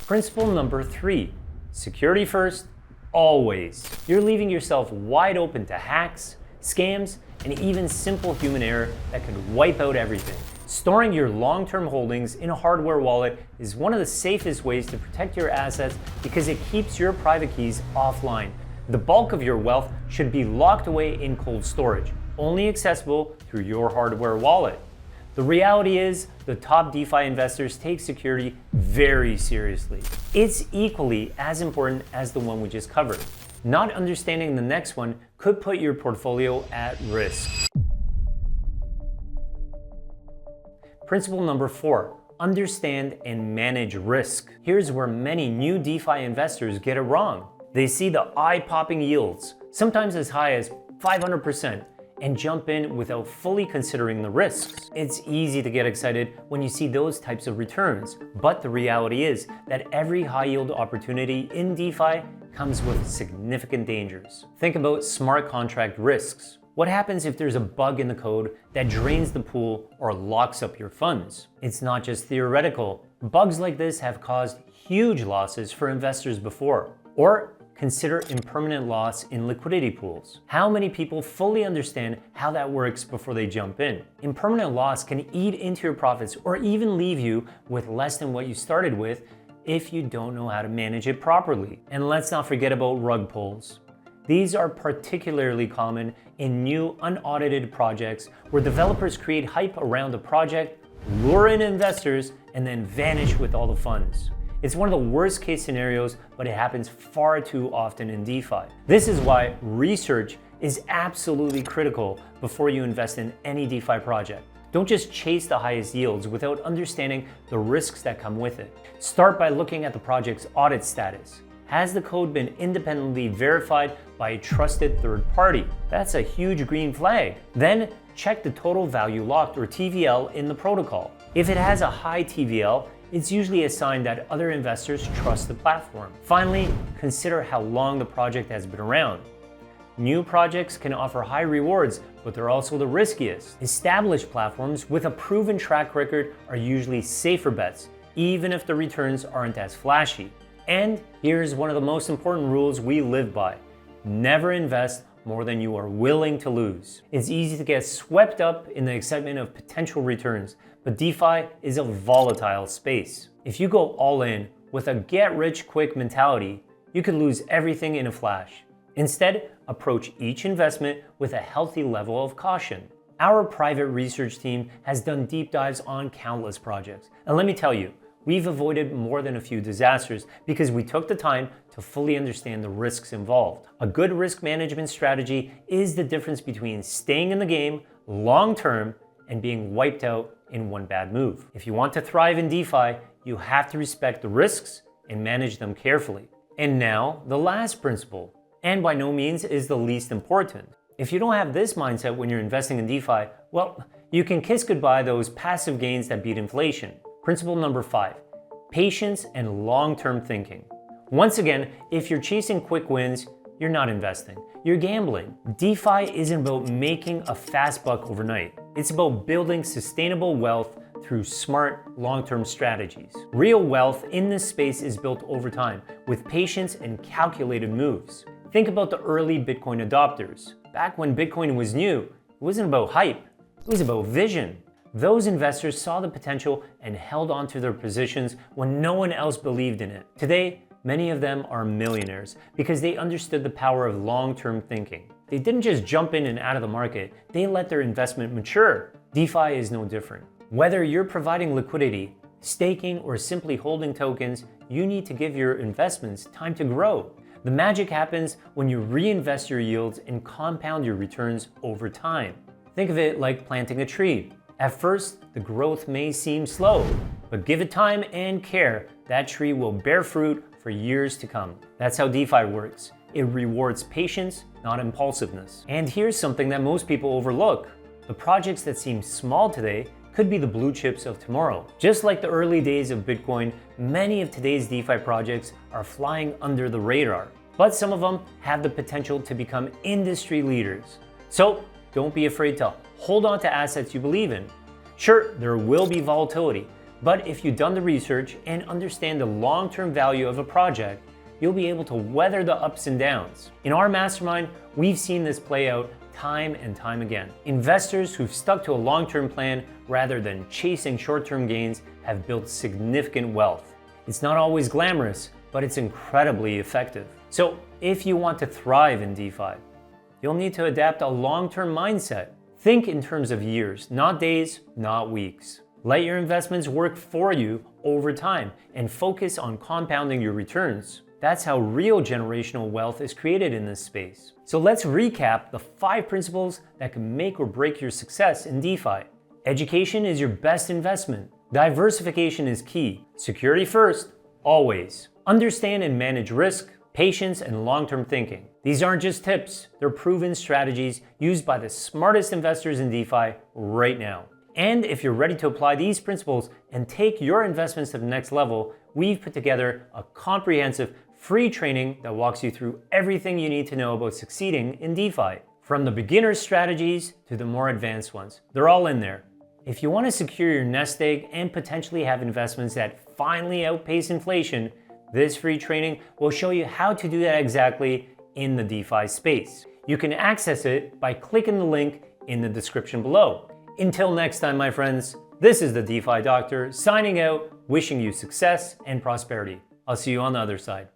Principle number 3, security first, always. You're leaving yourself wide open to hacks, scams, and even simple human error that could wipe out everything. Storing your long-term holdings in a hardware wallet is one of the safest ways to protect your assets because it keeps your private keys offline. The bulk of your wealth should be locked away in cold storage, only accessible through your hardware wallet. The reality is, the top DeFi investors take security very seriously. It's equally as important as the one we just covered. Not understanding the next one could put your portfolio at risk. Principle number 4, understand and manage risk. Here's where many new DeFi investors get it wrong. They see the eye-popping yields, sometimes as high as 500%, and jump in without fully considering the risks. It's easy to get excited when you see those types of returns, but the reality is that every high-yield opportunity in DeFi comes with significant dangers. Think about smart contract risks. What happens if there's a bug in the code that drains the pool or locks up your funds? It's not just theoretical. Bugs like this have caused huge losses for investors before. Or consider impermanent loss in liquidity pools. How many people fully understand how that works before they jump in? Impermanent loss can eat into your profits or even leave you with less than what you started with if you don't know how to manage it properly. And let's not forget about rug pulls. These are particularly common in new unaudited projects where developers create hype around a project, lure in investors, and then vanish with all the funds. It's one of the worst case scenarios, but it happens far too often in DeFi. This is why research is absolutely critical before you invest in any DeFi project. Don't just chase the highest yields without understanding the risks that come with it. Start by looking at the project's audit status. Has the code been independently verified by a trusted third party? That's a huge green flag. Then check the total value locked or TVL in the protocol. If it has a high TVL, it's usually a sign that other investors trust the platform. Finally, consider how long the project has been around. New projects can offer high rewards, but they're also the riskiest. Established platforms with a proven track record are usually safer bets, even if the returns aren't as flashy. And here's one of the most important rules we live by. Never invest more than you are willing to lose. It's easy to get swept up in the excitement of potential returns, but DeFi is a volatile space. If you go all in with a get-rich-quick mentality, you could lose everything in a flash. Instead, approach each investment with a healthy level of caution. Our private research team has done deep dives on countless projects, and let me tell you, we've avoided more than a few disasters because we took the time to fully understand the risks involved. A good risk management strategy is the difference between staying in the game long-term and being wiped out in one bad move. If you want to thrive in DeFi, you have to respect the risks and manage them carefully. And now, the last principle, and by no means is the least important. If you don't have this mindset when you're investing in DeFi, well, you can kiss goodbye those passive gains that beat inflation. Principle number 5, patience and long-term thinking. Once again, if you're chasing quick wins, you're not investing, you're gambling. DeFi isn't about making a fast buck overnight. It's about building sustainable wealth through smart, long-term strategies. Real wealth in this space is built over time with patience and calculated moves. Think about the early Bitcoin adopters. Back when Bitcoin was new, it wasn't about hype, it was about vision. Those investors saw the potential and held on to their positions when no one else believed in it. Today, many of them are millionaires because they understood the power of long-term thinking. They didn't just jump in and out of the market, they let their investment mature. DeFi is no different. Whether you're providing liquidity, staking, or simply holding tokens, you need to give your investments time to grow. The magic happens when you reinvest your yields and compound your returns over time. Think of it like planting a tree. At first, the growth may seem slow, but give it time and care, that tree will bear fruit for years to come. That's how DeFi works. It rewards patience, not impulsiveness. And here's something that most people overlook. The projects that seem small today could be the blue chips of tomorrow. Just like the early days of Bitcoin, many of today's DeFi projects are flying under the radar, but some of them have the potential to become industry leaders. So don't be afraid to hold on to assets you believe in. Sure, there will be volatility, But if you've done the research and understand the long-term value of a project, you'll be able to weather the ups and downs. In our mastermind, we've seen this play out time and time again. Investors who've stuck to a long-term plan rather than chasing short-term gains have built significant wealth. It's not always glamorous, but it's incredibly effective. So if you want to thrive in DeFi, you'll need to adapt a long-term mindset. Think in terms of years, not days, not weeks. Let your investments work for you over time and focus on compounding your returns. That's how real generational wealth is created in this space. So let's recap the 5 principles that can make or break your success in DeFi. Education is your best investment. Diversification is key. Security first, always. Understand and manage risk, patience, and long-term thinking. These aren't just tips, they're proven strategies used by the smartest investors in DeFi right now. And if you're ready to apply these principles and take your investments to the next level, we've put together a comprehensive free training that walks you through everything you need to know about succeeding in DeFi. From the beginner strategies to the more advanced ones, they're all in there. If you want to secure your nest egg and potentially have investments that finally outpace inflation, this free training will show you how to do that exactly in the DeFi space. You can access it by clicking the link in the description below. Until next time, my friends, this is the DeFi Doctor signing out, wishing you success and prosperity. I'll see you on the other side.